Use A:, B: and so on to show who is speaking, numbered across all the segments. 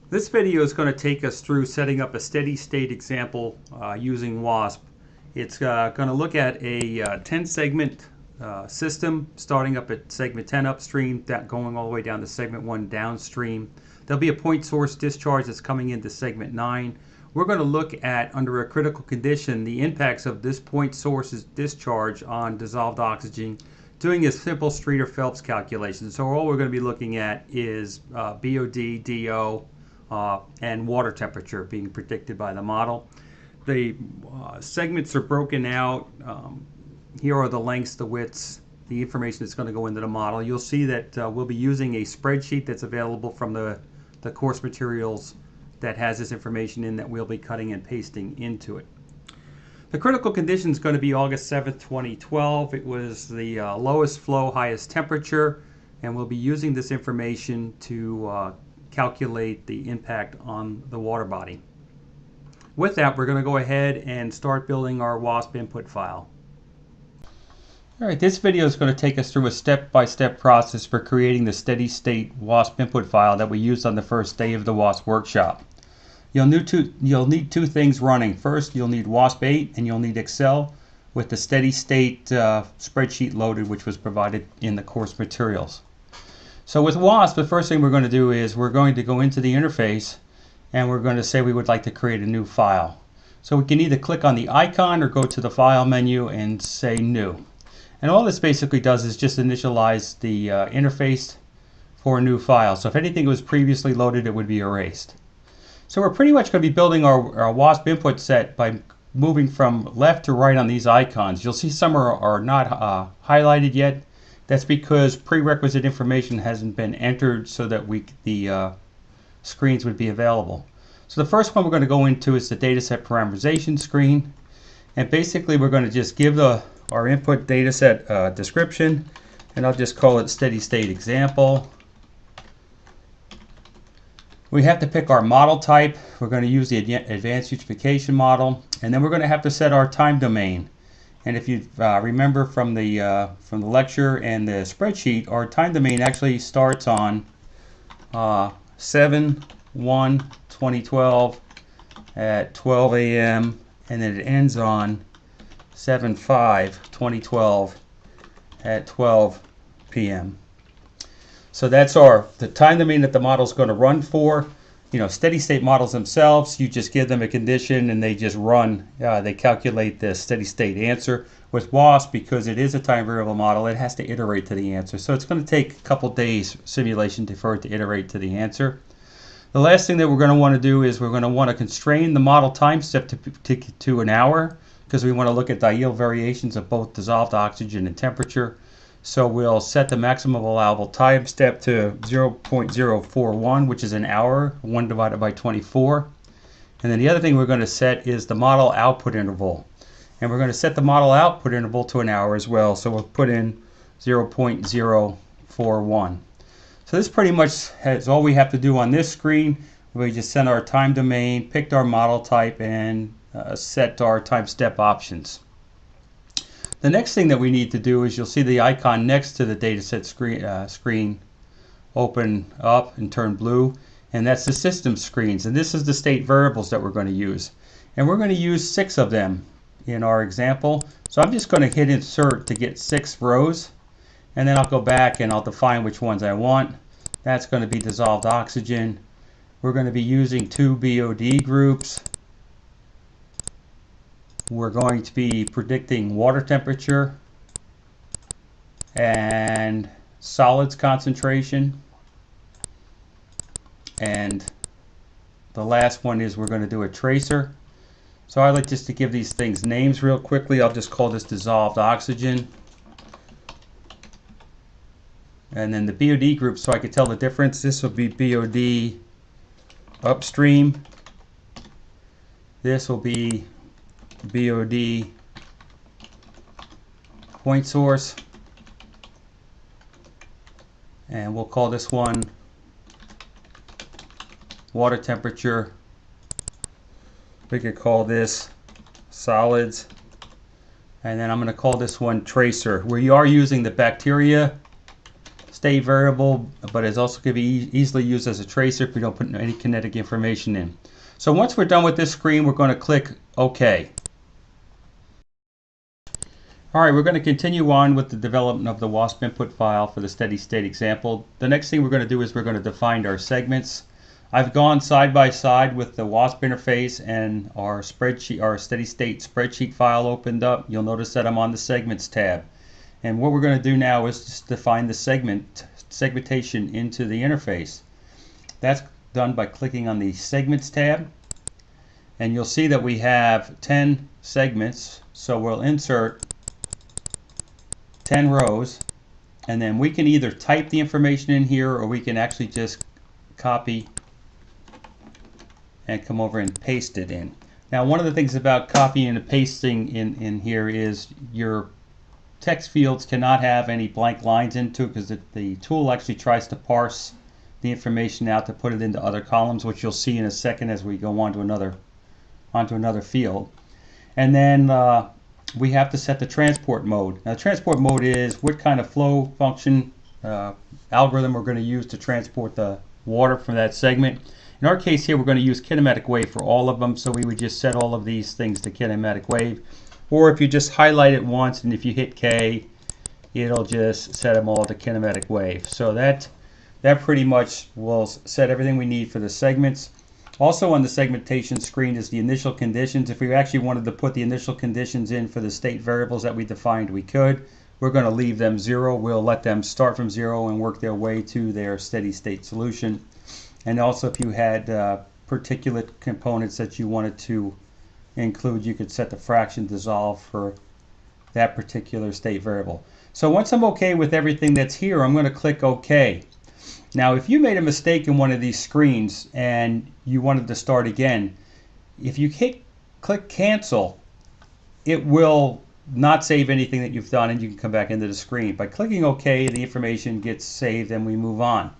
A: This video is going to take us through setting up a steady state example using WASP. It's going to look at a 10 segment system starting up at segment 10 upstream, going all the way down to segment 1 downstream. There'll be a point source discharge that's coming into segment 9. We're going to look at, under a critical condition, the impacts of this point source's discharge on dissolved oxygen, doing a simple Streeter-Phelps calculation. So all we're going to be looking at is BOD, DO, and water temperature being predicted by the model. The segments are broken out. Here are the lengths, the widths, the information that's going to go into the model. You'll see that we'll be using a spreadsheet that's available from the course materials that has this information in that we'll be cutting and pasting into it. The critical condition is going to be August 7th, 2012. It was the lowest flow, highest temperature, and we'll be using this information to calculate the impact on the water body. With that, we're going to go ahead and start building our WASP input file. All right, this video is going to take us through a step-by-step process for creating the steady state WASP input file that we used on the first day of the WASP workshop. You'll need two things running. First, you'll need WASP8 and you'll need Excel with the steady state spreadsheet loaded, which was provided in the course materials. So with WASP, the first thing we're going to do is we're going to go into the interface and we're going to say we would like to create a new file. So we can either click on the icon or go to the file menu and say new. And all this basically does is just initialize the interface for a new file. So if anything was previously loaded, it would be erased. So we're pretty much going to be building our WASP input set by moving from left to right on these icons. You'll see some are not highlighted yet. That's because prerequisite information hasn't been entered so that the screens would be available. So the first one we're going to go into is the dataset parameterization screen. And basically we're going to just give our input dataset description, and I'll just call it steady state example. We have to pick our model type. We're going to use the advanced eutrophication model, and then we're going to have to set our time domain. And if you remember from the lecture and the spreadsheet, our time domain actually starts on 7/1/2012 at 12 a.m. and then it ends on 7/5/2012 at 12 p.m. So that's the time domain that the model is going to run for. You know, steady state models themselves, you just give them a condition and they just run. They calculate the steady state answer. With WASP, because it is a time variable model, it has to iterate to the answer. So it's going to take a couple days simulation for it to iterate to the answer. The last thing that we're going to want to do is we're going to want to constrain the model time step to an hour, because we want to look at diel variations of both dissolved oxygen and temperature. So we'll set the maximum allowable time step to 0.041, which is an hour, 1 divided by 24. And then the other thing we're going to set is the model output interval. And we're going to set the model output interval to an hour as well. So we'll put in 0.041. So this pretty much is all we have to do on this screen. We just set our time domain, picked our model type, and set our time step options. The next thing that we need to do is you'll see the icon next to the dataset screen open up and turn blue, and that's the system screens. And this is the state variables that we're going to use. And we're going to use 6 of them in our example. So I'm just going to hit insert to get 6 rows, and then I'll go back and I'll define which ones I want. That's going to be dissolved oxygen. We're going to be using 2 BOD groups. We're going to be predicting water temperature and solids concentration. And the last one is we're going to do a tracer. So I like just to give these things names real quickly. I'll just call this dissolved oxygen. And then the BOD group, so I can tell the difference. This will be BOD upstream. This will be BOD point source, and we'll call this one water temperature. We could call this solids, and then I'm going to call this one tracer. We are using the bacteria state variable, but it's also going to be easily used as a tracer if we don't put any kinetic information in. So once we're done with this screen, we're going to click OK. Alright, we're going to continue on with the development of the WASP input file for the steady state example. The next thing we're going to do is we're going to define our segments. I've gone side by side with the WASP interface and our spreadsheet, our steady state spreadsheet file opened up. You'll notice that I'm on the segments tab. And what we're going to do now is just define the segmentation into the interface. That's done by clicking on the segments tab. And you'll see that we have 10 segments. So we'll insert 10 rows, and then we can either type the information in here or we can actually just copy and come over and paste it in. Now, one of the things about copying and pasting in here is your text fields cannot have any blank lines into it, because the tool actually tries to parse the information out to put it into other columns, which you'll see in a second as we go on to another field. And then we have to set the transport mode. Now, the transport mode is what kind of flow function algorithm we're going to use to transport the water from that segment. In our case here, we're going to use kinematic wave for all of them, so we would just set all of these things to kinematic wave. Or if you just highlight it once and if you hit K, it'll just set them all to kinematic wave. So that pretty much will set everything we need for the segments. Also on the segmentation screen is the initial conditions. If we actually wanted to put the initial conditions in for the state variables that we defined, we could. We're going to leave them 0. We'll let them start from 0 and work their way to their steady state solution. And also if you had particulate components that you wanted to include, you could set the fraction dissolve for that particular state variable. So once I'm okay with everything that's here, I'm going to click OK. Now, if you made a mistake in one of these screens and you wanted to start again, if you click cancel, it will not save anything that you've done and you can come back into the screen. By clicking OK, the information gets saved and we move on.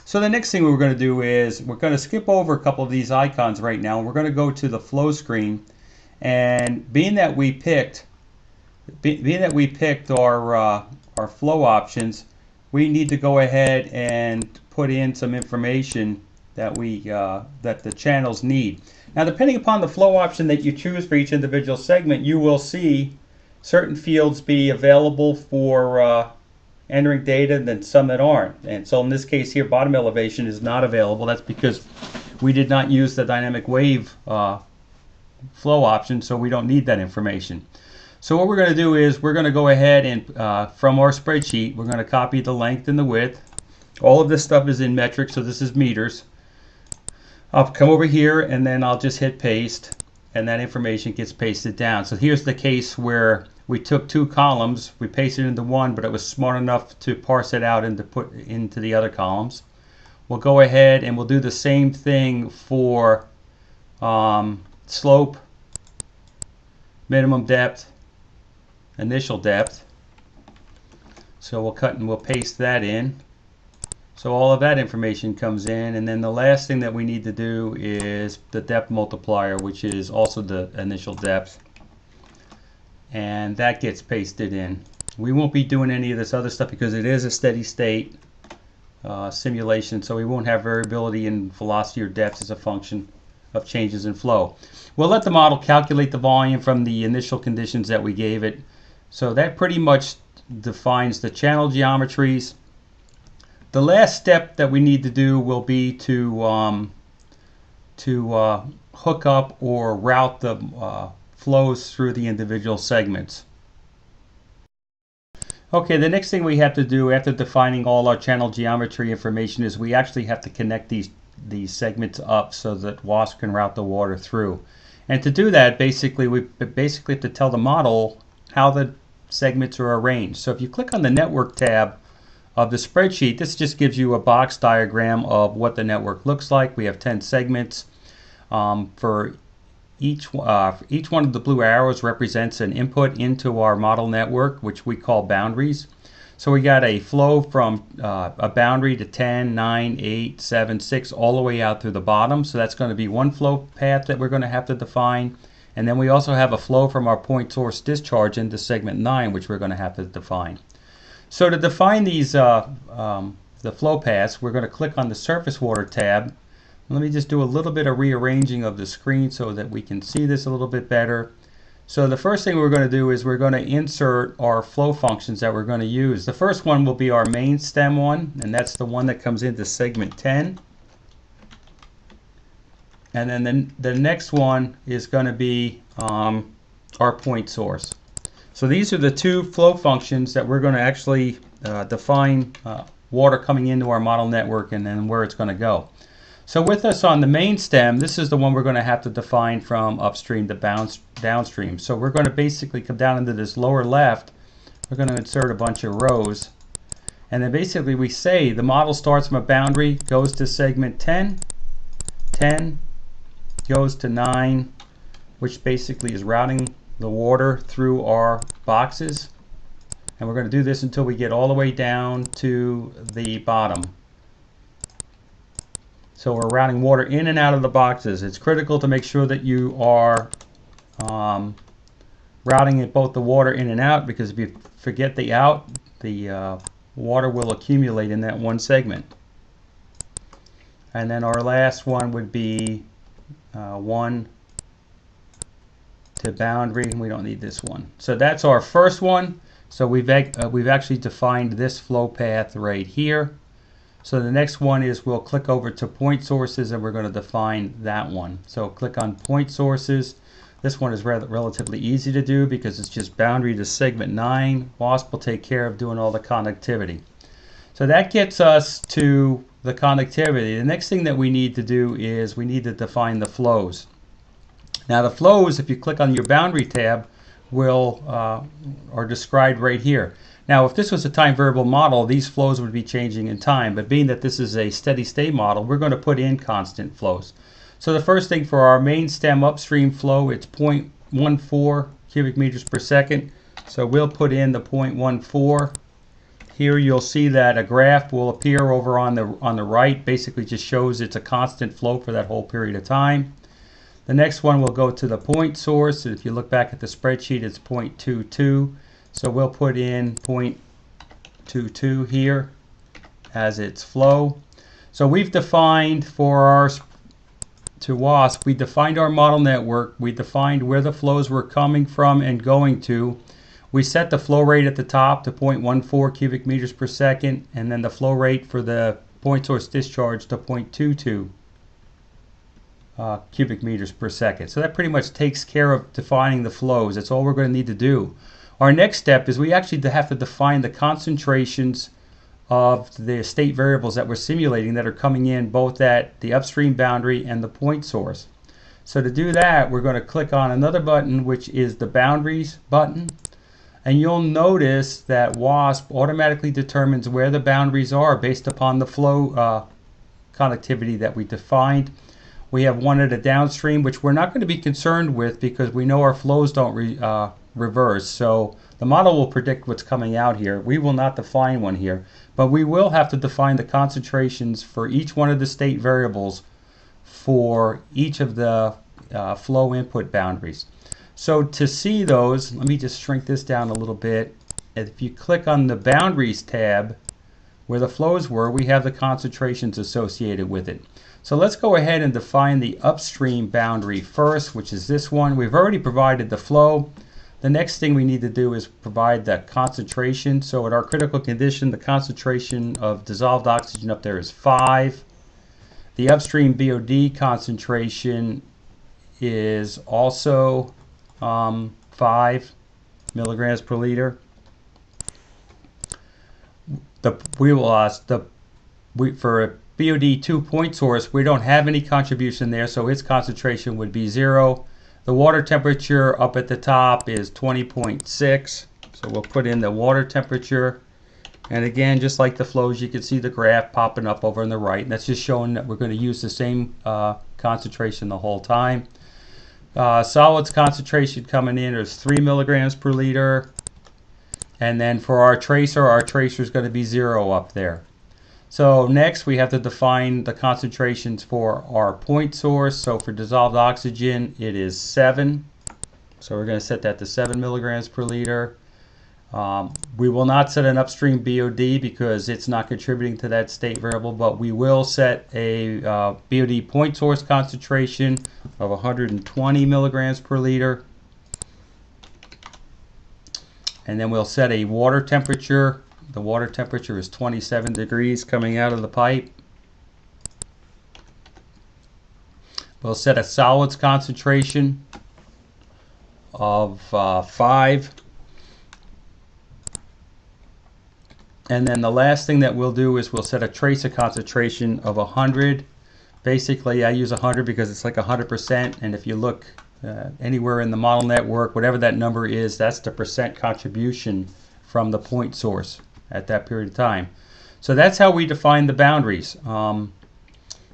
A: So the next thing we're going to do is we're going to skip over a couple of these icons right now. We're going to go to the flow screen, and being that we picked our flow options, we need to go ahead and put in some information that that the channels need. Now, depending upon the flow option that you choose for each individual segment, you will see certain fields be available for entering data and then some that aren't. And so in this case here, bottom elevation is not available. That's because we did not use the dynamic wave flow option, so we don't need that information. So what we're going to do is we're going to go ahead and from our spreadsheet, we're going to copy the length and the width. All of this stuff is in metric, so this is meters. I'll come over here and then I'll just hit paste, and that information gets pasted down. So here's the case where we took 2 columns, we pasted it into one, but it was smart enough to parse it out and to put into the other columns. We'll go ahead and we'll do the same thing for slope, minimum depth, initial depth. So we'll cut and we'll paste that in. So all of that information comes in, and then the last thing that we need to do is the depth multiplier, which is also the initial depth, and that gets pasted in. We won't be doing any of this other stuff because it is a steady state simulation, so we won't have variability in velocity or depth as a function of changes in flow. We'll let the model calculate the volume from the initial conditions that we gave it. So that pretty much defines the channel geometries. The last step that we need to do will be to hook up or route the flows through the individual segments. Okay, the next thing we have to do after defining all our channel geometry information is we actually have to connect these segments up so that WASP can route the water through. And to do that, basically we have to tell the model how the segments are arranged. So if you click on the network tab of the spreadsheet, this just gives you a box diagram of what the network looks like. We have 10 segments. For each one of the blue arrows represents an input into our model network, which we call boundaries. So we got a flow from a boundary to 10, 9, 8, 7, 6, all the way out through the bottom. So that's going to be one flow path that we're going to have to define. And then we also have a flow from our point source discharge into segment 9, which we're going to have to define. So to define these the flow paths, we're going to click on the surface water tab. Let me just do a little bit of rearranging of the screen so that we can see this a little bit better. So the first thing we're going to do is we're going to insert our flow functions that we're going to use. The first one will be our main stem one, and that's the one that comes into segment 10. And then the next one is going to be our point source. So these are the two flow functions that we're going to actually define water coming into our model network and then where it's going to go. So with us on the main stem, this is the one we're going to have to define from upstream to downstream. So we're going to basically come down into this lower left. We're going to insert a bunch of rows. And then basically we say the model starts from a boundary, goes to segment 10, 10, goes to 9, which basically is routing the water through our boxes. And we're going to do this until we get all the way down to the bottom. So we're routing water in and out of the boxes. It's critical to make sure that you are routing both the water in and out, because if you forget the out, the water will accumulate in that one segment. And then our last one would be 1 to boundary. We don't need this one. So that's our first one. So we've actually defined this flow path right here. So the next one is we'll click over to point sources and we're going to define that one. So click on point sources. This one is relatively easy to do because it's just boundary to segment 9. WASP will take care of doing all the connectivity. So that gets us to the connectivity. The next thing that we need to do is we need to define the flows. Now the flows, if you click on your boundary tab, are described right here. Now if this was a time variable model, these flows would be changing in time, but being that this is a steady state model, we're going to put in constant flows. So the first thing for our main stem upstream flow, it's 0.14 cubic meters per second. So we'll put in the 0.14. Here you'll see that a graph will appear over on the right, basically just shows it's a constant flow for that whole period of time. The next one will go to the point source. If you look back at the spreadsheet, it's 0.22. So we'll put in 0.22 here as its flow. So we've defined to WASP, we defined our model network. We defined where the flows were coming from and going to. We set the flow rate at the top to 0.14 cubic meters per second, and then the flow rate for the point source discharge to 0.22. Cubic meters per second. So that pretty much takes care of defining the flows. That's all we're going to need to do. Our next step is we actually have to define the concentrations of the state variables that we're simulating that are coming in both at the upstream boundary and the point source. So to do that, we're going to click on another button, which is the boundaries button. And you'll notice that WASP automatically determines where the boundaries are based upon the flow connectivity that we defined. We have one at a downstream, which we're not going to be concerned with because we know our flows don't reverse. So the model will predict what's coming out here. We will not define one here, but we will have to define the concentrations for each one of the state variables for each of the flow input boundaries. So to see those, let me just shrink this down a little bit. If you click on the boundaries tab where the flows were, we have the concentrations associated with it. So let's go ahead and define the upstream boundary first, which is this one. We've already provided the flow. The next thing we need to do is provide the concentration. So at our critical condition, the concentration of dissolved oxygen up there is 5. The upstream BOD concentration is also 5 milligrams per liter. For a BOD 2 point source, we don't have any contribution there, so its concentration would be 0. The water temperature up at the top is 20.6, so we'll put in the water temperature. And again, just like the flows, you can see the graph popping up over on the right, and that's just showing that we're going to use the same concentration the whole time. Solids concentration coming in is 3 milligrams per liter. And then for our tracer is going to be 0 up there. So next we have to define the concentrations for our point source. So for dissolved oxygen, it is 7. So we're going to set that to 7 milligrams per liter. We will not set an upstream BOD because it's not contributing to that state variable, but we will set a BOD point source concentration of 120 milligrams per liter. And then we'll set a water temperature. The water temperature is 27 degrees coming out of the pipe. We'll set a solids concentration of 5. And then the last thing that we'll do is we'll set a tracer concentration of 100. Basically, I use 100 because it's like 100%. And if you look anywhere in the model network, whatever that number is, that's the percent contribution from the point source at that period of time. So that's how we define the boundaries.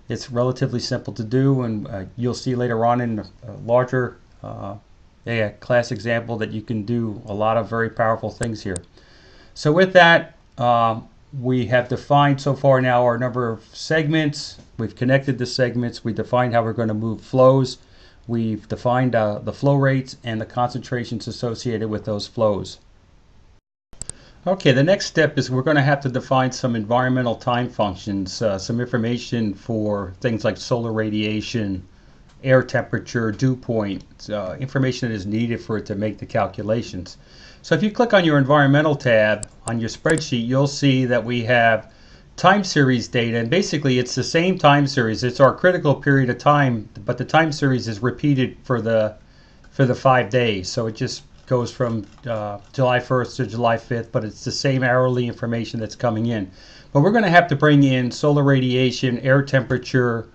A: It's relatively simple to do, and you'll see later on in a larger class example that you can do a lot of very powerful things here. So with that, we have defined so far now our number of segments. We've connected the segments. We defined how we're going to move flows. We've defined the flow rates and the concentrations associated with those flows. Okay, the next step is we're going to have to define some environmental time functions, some information for things like solar radiation, air temperature, dew point, information that is needed for it to make the calculations. So if you click on your environmental tab on your spreadsheet, you'll see that we have time series data, and basically it's the same time series. It's our critical period of time, but the time series is repeated for the 5 days. So it just goes from July 1st to July 5th, but it's the same hourly information that's coming in. But we're going to have to bring in solar radiation, air temperature,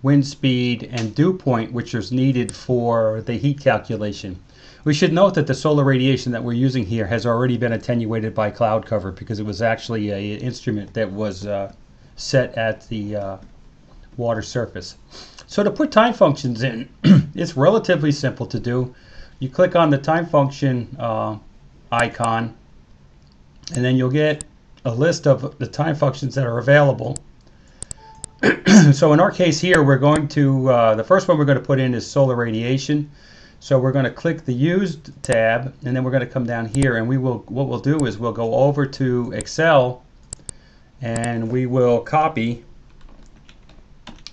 A: wind speed, and dew point, which is needed for the heat calculation. We should note that the solar radiation that we're using here has already been attenuated by cloud cover because it was actually an instrument that was set at the water surface. So to put time functions in, it's relatively simple to do. You click on the time function icon, and then you'll get a list of the time functions that are available. So in our case here, we're going to, the first one we're going to put in is solar radiation. So we're going to click the Used tab, and then we're going to come down here, and what we'll do is we'll go over to Excel, and we will copy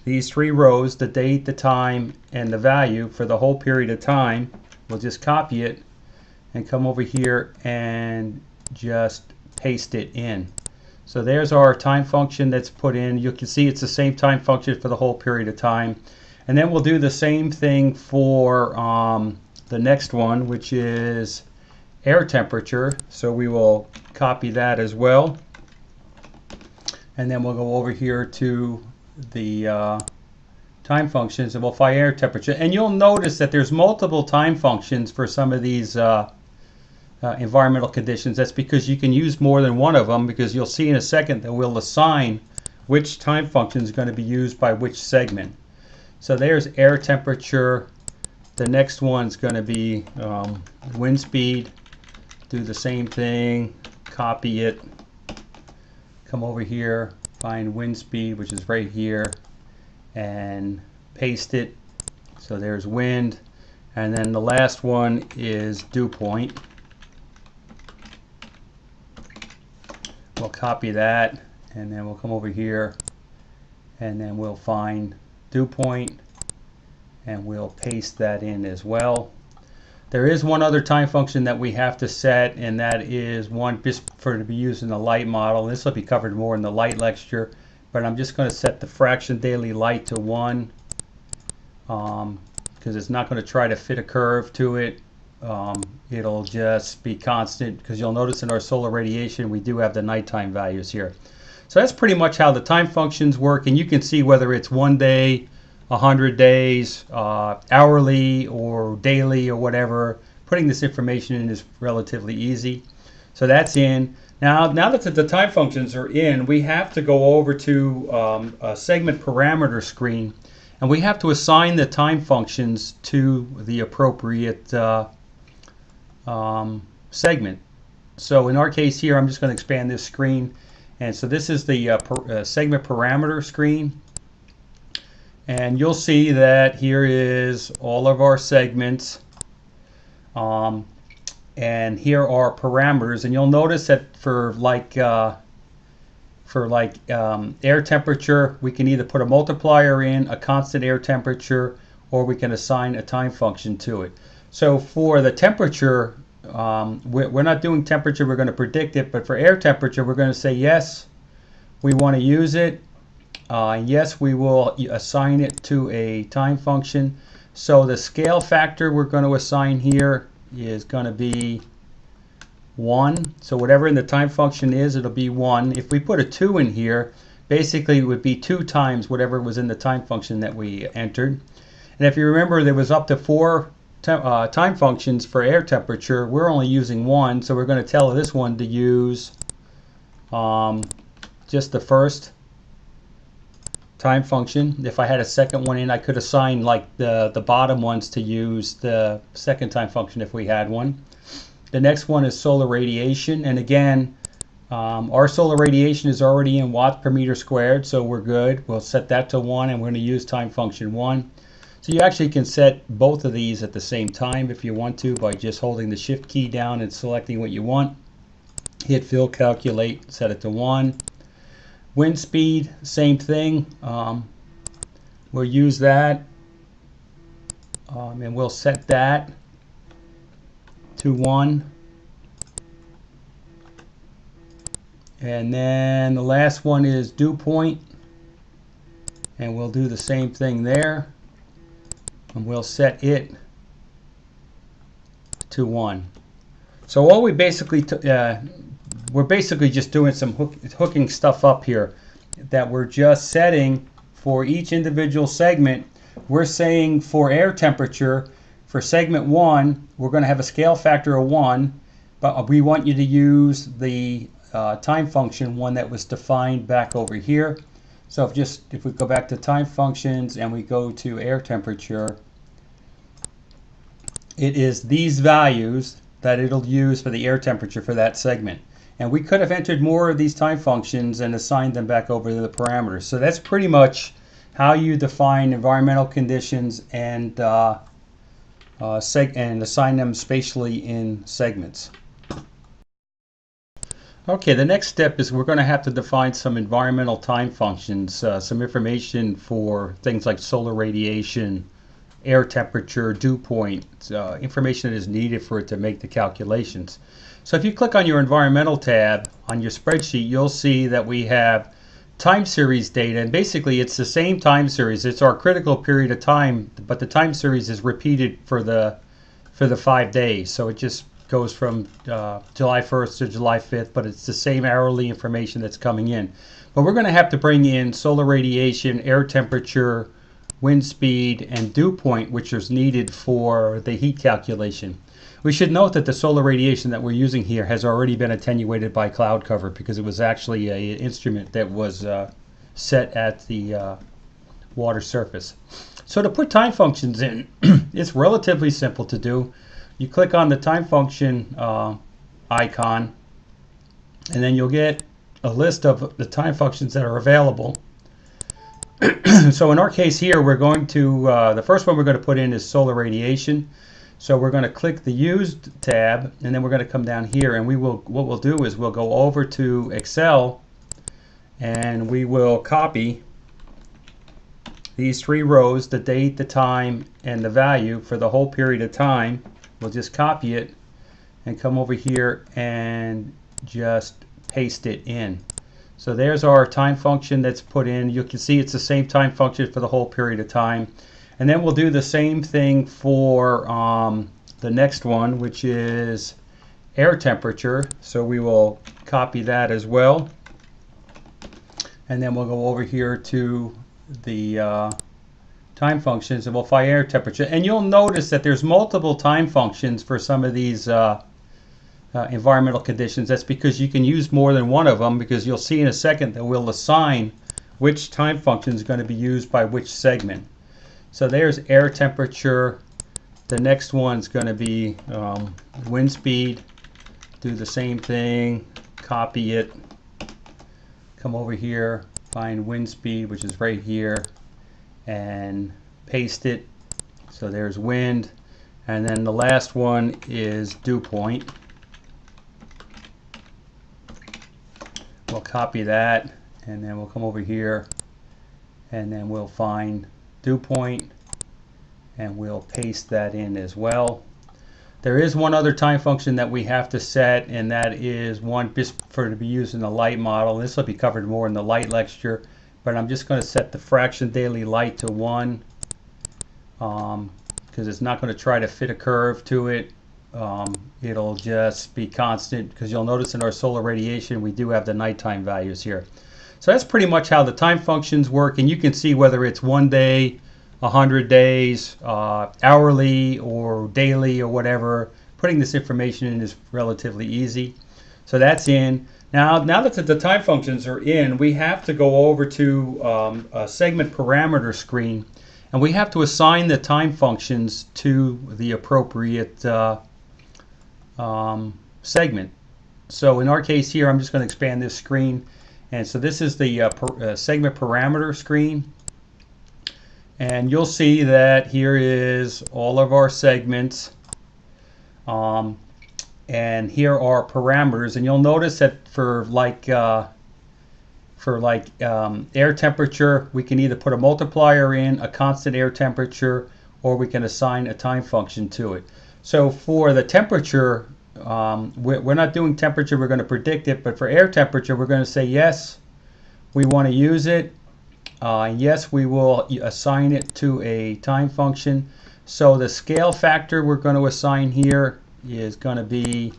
A: these 3 rows, the date, the time, and the value for the whole period of time. We'll just copy it and come over here and just paste it in. So there's our time function that's put in. You can see it's the same time function for the whole period of time. And then we'll do the same thing for the next one, which is air temperature. So we will copy that as well. And then we'll go over here to the time functions, and we'll find air temperature. And you'll notice that there's multiple time functions for some of these environmental conditions. That's because you can use more than one of them, because you'll see in a second that we'll assign which time function is going to be used by which segment. So there's air temperature. The next one's going to be wind speed. Do the same thing, copy it, come over here, find wind speed, which is right here, and paste it. So there's wind. And then the last one is dew point. We'll copy that, and then we'll come over here, and then we'll find dew point, and we'll paste that in as well. There is one other time function that we have to set, and that is one just for to be used in the light model. This will be covered more in the light lecture, but I'm just going to set the fraction daily light to 1 because it's not going to try to fit a curve to it. It'll just be constant, because you'll notice in our solar radiation we do have the nighttime values here. So that's pretty much how the time functions work, and you can see whether it's 1 day, 100 days, hourly or daily or whatever. Putting this information in is relatively easy. So that's in. Now that the time functions are in, we have to go over to a segment parameter screen, and we have to assign the time functions to the appropriate segment. So in our case here, I'm just going to expand this screen. And so this is the segment parameter screen. And you'll see that here is all of our segments. and here are parameters. And you'll notice that for air temperature, we can either put a multiplier in, a constant air temperature, or we can assign a time function to it. So for the temperature, we're not doing temperature, we're going to predict it, but for air temperature, we're going to say yes, we want to use it. Yes, we will assign it to a time function. So the scale factor we're going to assign here is going to be 1. So whatever in the time function is, it'll be 1. If we put a 2 in here, basically it would be 2 times whatever was in the time function that we entered. And if you remember, there was up to 4 time functions for air temperature. We're only using 1, so we're going to tell this one to use just the first time function. If I had a second one in, I could assign like the bottom ones to use the second time function if we had one. The next one is solar radiation, and again, our solar radiation is already in watts per meter squared, so we're good. We'll set that to 1, and we're going to use time function 1. So you actually can set both of these at the same time if you want to by just holding the shift key down and selecting what you want. Hit fill, calculate, set it to 1. Wind speed, same thing. We'll use that, and we'll set that to 1. And then the last one is dew point, and we'll do the same thing there, and we'll set it to 1. So all we basically we're basically just doing some hooking stuff up here that we're just setting for each individual segment. We're saying for air temperature, for segment 1, we're going to have a scale factor of 1, but we want you to use the time function one that was defined back over here. So if we go back to time functions and we go to air temperature, it is these values that it'll use for the air temperature for that segment. And we could have entered more of these time functions and assigned them back over to the parameters. So that's pretty much how you define environmental conditions and assign them spatially in segments. Okay, the next step is we're going to have to define some environmental time functions, some information for things like solar radiation, air temperature, dew point, information that is needed for it to make the calculations. So if you click on your environmental tab on your spreadsheet, you'll see that we have time series data, and basically it's the same time series. It's our critical period of time, but the time series is repeated for the 5 days. So it just goes from July 1st to July 5th, but it's the same hourly information that's coming in. But we're going to have to bring in solar radiation, air temperature, wind speed, and dew point, which is needed for the heat calculation. We should note that the solar radiation that we're using here has already been attenuated by cloud cover because it was actually an instrument that was set at the water surface. So to put time functions in, it's relatively simple to do. You click on the time function icon, and then you'll get a list of the time functions that are available. So in our case here, we're going to, the first one we're going to put in is solar radiation. So we're going to click the Used tab, and then we're going to come down here, and what we'll do is we'll go over to Excel, and we will copy these 3 rows, the date, the time, and the value for the whole period of time. We'll just copy it and come over here and just paste it in. So there's our time function that's put in. You can see it's the same time function for the whole period of time. And then we'll do the same thing for the next one, which is air temperature. So we will copy that as well. And then we'll go over here to the time functions, and we'll find air temperature. And you'll notice that there's multiple time functions for some of these environmental conditions. That's because you can use more than one of them, because you'll see in a second that we'll assign which time function is going to be used by which segment. So there's air temperature. The next one's going to be wind speed. Do the same thing, copy it, come over here, find wind speed, which is right here, and paste it. So there's wind. And then the last one is dew point. We'll copy that, and then we'll come over here, and then we'll find dew point, and we'll paste that in as well. There is one other time function that we have to set, and that is one just for to be used in the light model. This will be covered more in the light lecture, but I'm just going to set the fraction daily light to 1 because it's not going to try to fit a curve to it. It'll just be constant, because you'll notice in our solar radiation we do have the nighttime values here. So that's pretty much how the time functions work, and you can see whether it's 1 day, 100 days, hourly or daily or whatever. Putting this information in is relatively easy. So that's in. Now that the time functions are in, we have to go over to a segment parameter screen, and we have to assign the time functions to the appropriate segment. So in our case here, I'm just going to expand this screen, and so this is the segment parameter screen. And you'll see that here is all of our segments, and here are parameters. And you'll notice that for air temperature, we can either put a multiplier in, a constant air temperature, or we can assign a time function to it. So for the temperature, we're not doing temperature, we're going to predict it, but for air temperature, we're going to say yes, we want to use it. Yes, we will assign it to a time function. So the scale factor we're going to assign here is going to be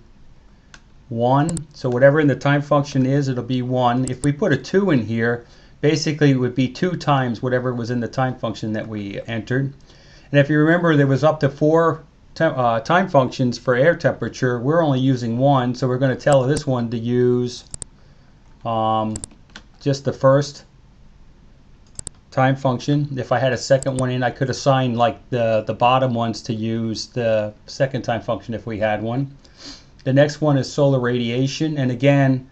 A: 1. So whatever in the time function is, it'll be 1. If we put a 2 in here, basically it would be 2 times whatever was in the time function that we entered. And if you remember, there was up to 4 time functions for air temperature. We're only using 1, so we're going to tell this one to use just the first time function. If I had a second one in, I could assign like the bottom ones to use the second time function if we had one. The next one is solar radiation, and again,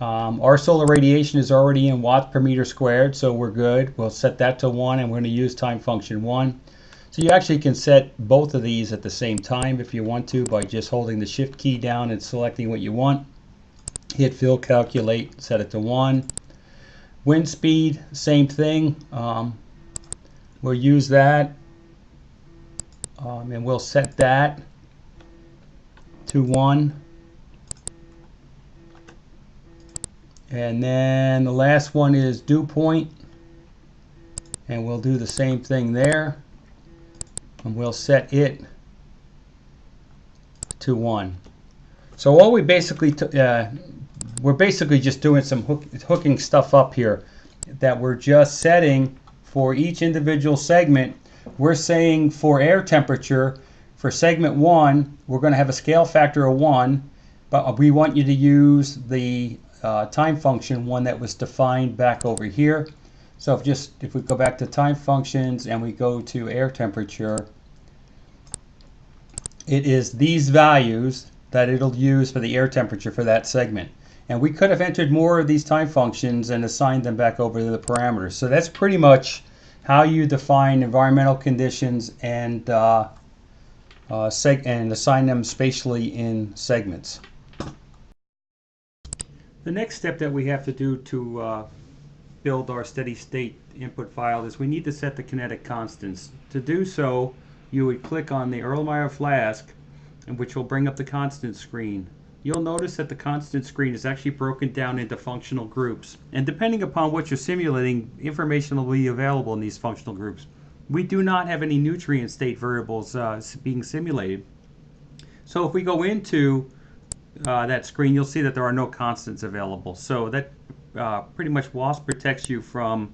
A: our solar radiation is already in watts per meter squared, so we're good. We'll set that to 1, and we're going to use time function 1. So you actually can set both of these at the same time if you want to, by just holding the shift key down and selecting what you want. Hit fill, calculate, set it to 1. Wind speed, same thing. We'll use that, and we'll set that to 1. And then the last one is dew point, and we'll do the same thing there, and we'll set it to 1. So all we basically we're basically just doing some hooking stuff up here, that we're just setting for each individual segment. We're saying for air temperature, for segment 1, we're going to have a scale factor of 1, but we want you to use the time function one that was defined back over here. So if we go back to time functions and we go to air temperature, it is these values that it'll use for the air temperature for that segment. And we could have entered more of these time functions and assigned them back over to the parameters. So that's pretty much how you define environmental conditions and assign them spatially in segments. The next step that we have to do to build our steady state input file is we need to set the kinetic constants. To do so, you would click on the Erlenmeyer flask, which will bring up the constant screen. You'll notice that the constant screen is actually broken down into functional groups, and depending upon what you're simulating, information will be available in these functional groups. We do not have any nutrient state variables being simulated. So if we go into that screen, you'll see that there are no constants available. So that pretty much WASP protects you from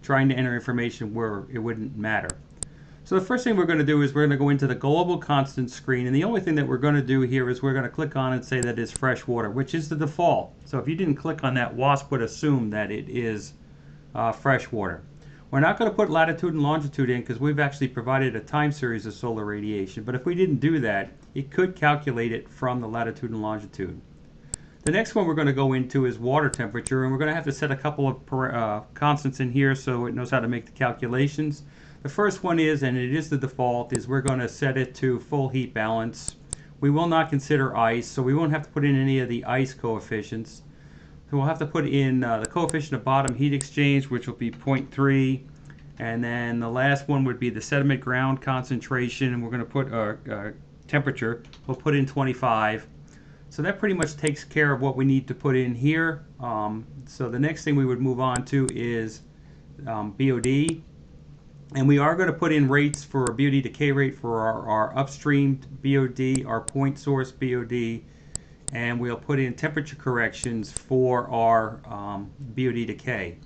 A: trying to enter information where it wouldn't matter. So the first thing we're going to do is we're going to go into the global constant screen, and the only thing that we're going to do here is we're going to click on and say that it's fresh water, which is the default. So if you didn't click on that, WASP would assume that it is fresh water. We're not going to put latitude and longitude in because we've actually provided a time series of solar radiation, but if we didn't do that, it could calculate it from the latitude and longitude. The next one we're going to go into is water temperature, and we're going to have to set a couple of constants in here so it knows how to make the calculations. The first one is, and it is the default, is we're going to set it to full heat balance. We will not consider ice, so we won't have to put in any of the ice coefficients. So we'll have to put in the coefficient of bottom heat exchange, which will be 0.3. And then the last one would be the sediment ground concentration, and we're going to put temperature. We'll put in 25. So that pretty much takes care of what we need to put in here. So the next thing we would move on to is BOD. And we are going to put in rates for a BOD decay rate for our upstream BOD, our point source BOD, and we'll put in temperature corrections for our BOD decay.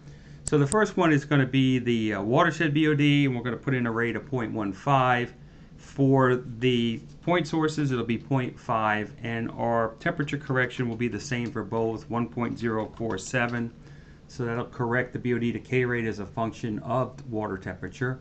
A: So the first one is going to be the watershed BOD, and we're going to put in a rate of 0.15. For the point sources, it'll be 0.5, and our temperature correction will be the same for both, 1.047. So that'll correct the BOD decay rate as a function of water temperature.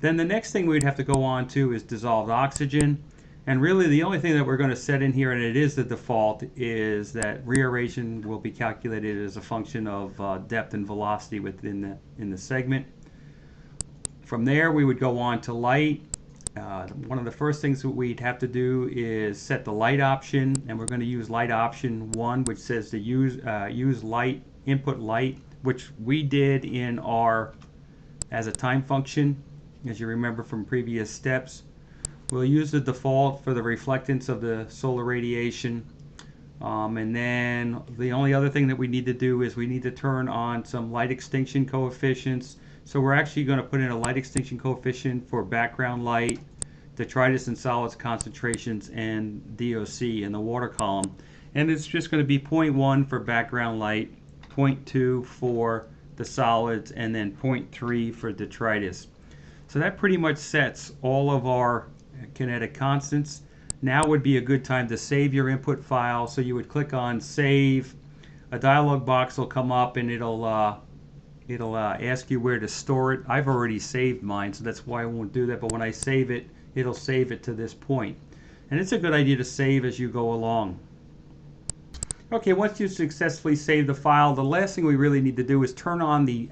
A: Then the next thing we'd have to go on to is dissolved oxygen. And really the only thing that we're going to set in here, and it is the default, is that reaeration will be calculated as a function of depth and velocity within the segment. From there we would go on to light. One of the first things that we'd have to do is set the light option, and we're going to use light option 1, which says to use light, input light, which we did in our as a time function, as you remember from previous steps. We'll use the default for the reflectance of the solar radiation, and then the only other thing that we need to do is we need to turn on some light extinction coefficients. So we're actually going to put in a light extinction coefficient for background light, detritus and solids concentrations, and DOC in the water column. And it's just going to be 0.1 for background light, 0.2 for the solids, and then 0.3 for detritus. So that pretty much sets all of our kinetic constants. Now would be a good time to save your input file. So you would click on Save. A dialog box will come up, and it'll ask you where to store it. I've already saved mine, so that's why I won't do that. But when I save it, it'll save it to this point. And it's a good idea to save as you go along. Okay, once you successfully save the file, the last thing we really need to do is turn on the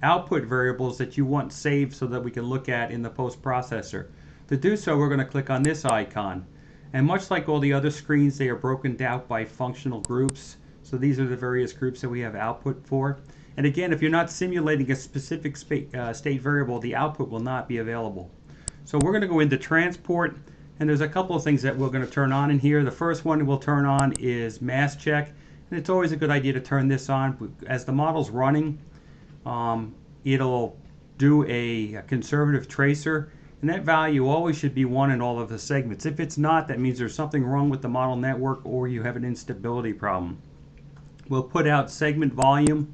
A: output variables that you want saved so that we can look at in the post-processor. To do so, we're going to click on this icon. And much like all the other screens, they are broken down by functional groups. So these are the various groups that we have output for. And again, if you're not simulating a specific state variable, the output will not be available. So we're going to go into transport, and there's a couple of things that we're going to turn on in here. The first one we'll turn on is mass check, and it's always a good idea to turn this on. As the model's running, it'll do a conservative tracer, and that value always should be 1 in all of the segments. If it's not, that means there's something wrong with the model network or you have an instability problem. We'll put out segment volume,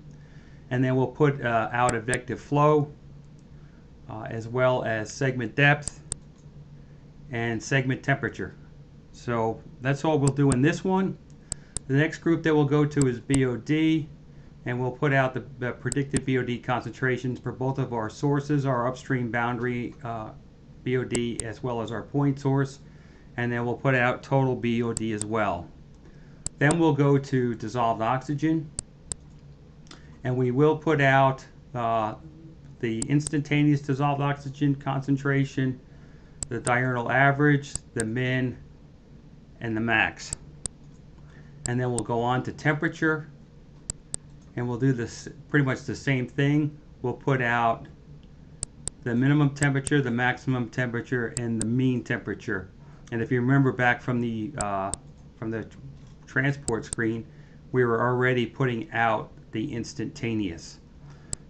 A: and then we'll put out effective flow, as well as segment depth and segment temperature. So that's all we'll do in this one. The next group that we'll go to is BOD, and we'll put out the predicted BOD concentrations for both of our sources, our upstream boundary BOD as well as our point source, and then we'll put out total BOD as well. Then we'll go to dissolved oxygen, and we will put out the instantaneous dissolved oxygen concentration, the diurnal average, the min, and the max. And then we'll go on to temperature, and we'll do this pretty much the same thing. We'll put out the minimum temperature, the maximum temperature, and the mean temperature. And if you remember back from the transport screen, we were already putting out the instantaneous.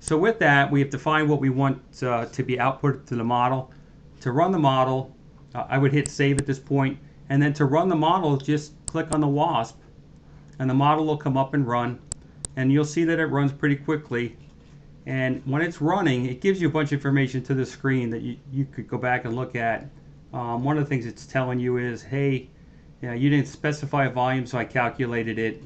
A: So with that, we have defined what we want to be output to the model. To run the model, I would hit save at this point, and then to run the model, just click on the WASP, and the model will come up and run, and you'll see that it runs pretty quickly. And when it's running, it gives you a bunch of information to the screen that you could go back and look at. One of the things it's telling you is, hey, you didn't specify a volume, so I calculated it.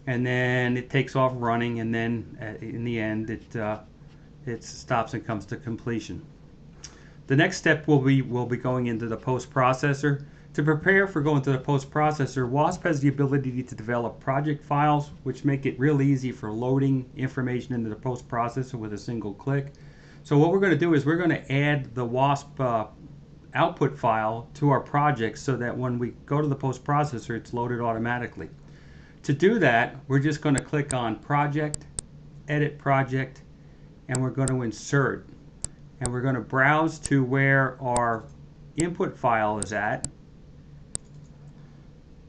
A: And then it takes off running, and then in the end it stops and comes to completion. The next step will be going into the post-processor. To prepare for going to the post-processor, WASP has the ability to develop project files, which make it real easy for loading information into the post-processor with a single click. So what we're going to do is we're going to add the WASP output file to our project so that when we go to the post processor, it's loaded automatically. To do that, we're just going to click on Project, Edit Project, and we're going to Insert. And we're going to browse to where our input file is at,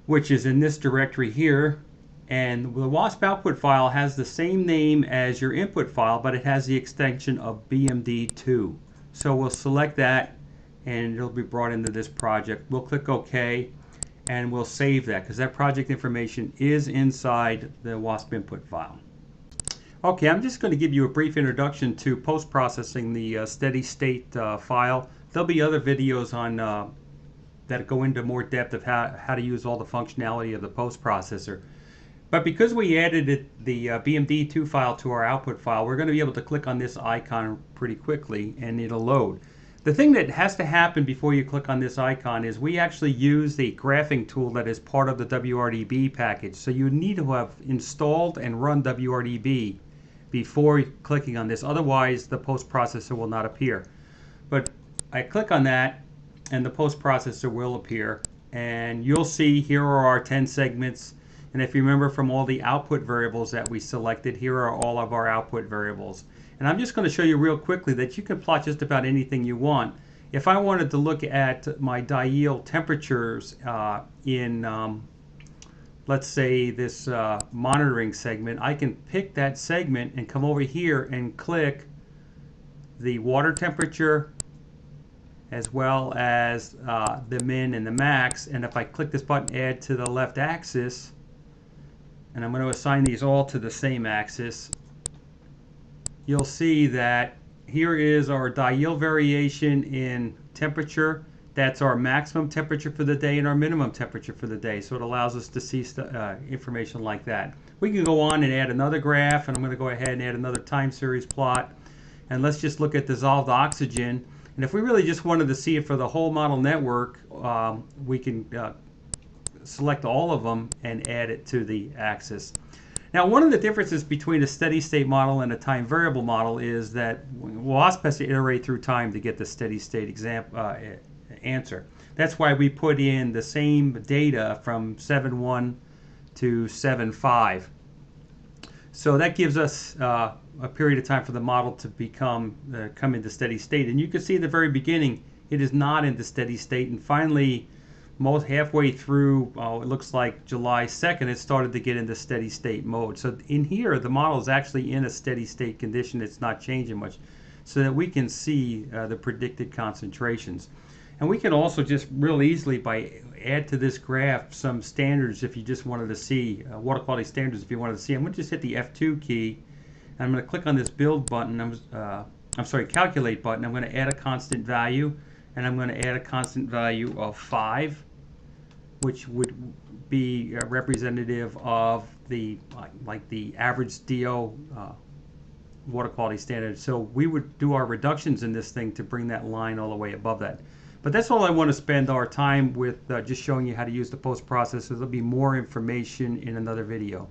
A: which is in this directory here. And the WASP output file has the same name as your input file, but it has the extension of BMD2. So we'll select that and it'll be brought into this project. We'll click OK and we'll save that because that project information is inside the WASP input file. Okay, I'm just going to give you a brief introduction to post-processing the steady state file. There'll be other videos on that go into more depth of how to use all the functionality of the post-processor. But because we added the BMD2 file to our output file, we're going to be able to click on this icon pretty quickly and it'll load. The thing that has to happen before you click on this icon is we actually use the graphing tool that is part of the WRDB package. So you need to have installed and run WRDB before clicking on this. Otherwise, the post processor will not appear. But I click on that and the post processor will appear. And you'll see here are our 10 segments. And if you remember from all the output variables that we selected, here are all of our output variables. And I'm just going to show you real quickly that you can plot just about anything you want. If I wanted to look at my diel temperatures in, let's say, this monitoring segment, I can pick that segment and come over here and click the water temperature as well as the min and the max. And if I click this button, add to the left axis, and I'm going to assign these all to the same axis, you'll see that here is our diel variation in temperature. That's our maximum temperature for the day and our minimum temperature for the day. So it allows us to see information like that. We can go on and add another graph, and I'm going to go ahead and add another time series plot. And let's just look at dissolved oxygen. And if we really just wanted to see it for the whole model network, we can select all of them and add it to the axis. Now, one of the differences between a steady state model and a time variable model is that WASP has to iterate through time to get the steady state answer. That's why we put in the same data from 7.1 to 7.5. So that gives us a period of time for the model to come into steady state. And you can see at the very beginning, it is not in the steady state. And finally, halfway through, it looks like July 2nd, it started to get into steady state mode. So in here, the model is actually in a steady state condition. It's not changing much, so that we can see the predicted concentrations. And we can also just real easily add to this graph some standards if you just wanted to see water quality standards. If you wanted to see, I'm going to just hit the F2 key, and I'm going to click on this build button. Calculate button. I'm going to add a constant value, and I'm going to add a constant value of 5. Which would be representative of the the average DO water quality standard. So we would do our reductions in this thing to bring that line all the way above that. But that's all I want to spend our time with, just showing you how to use the post processor. There'll be more information in another video.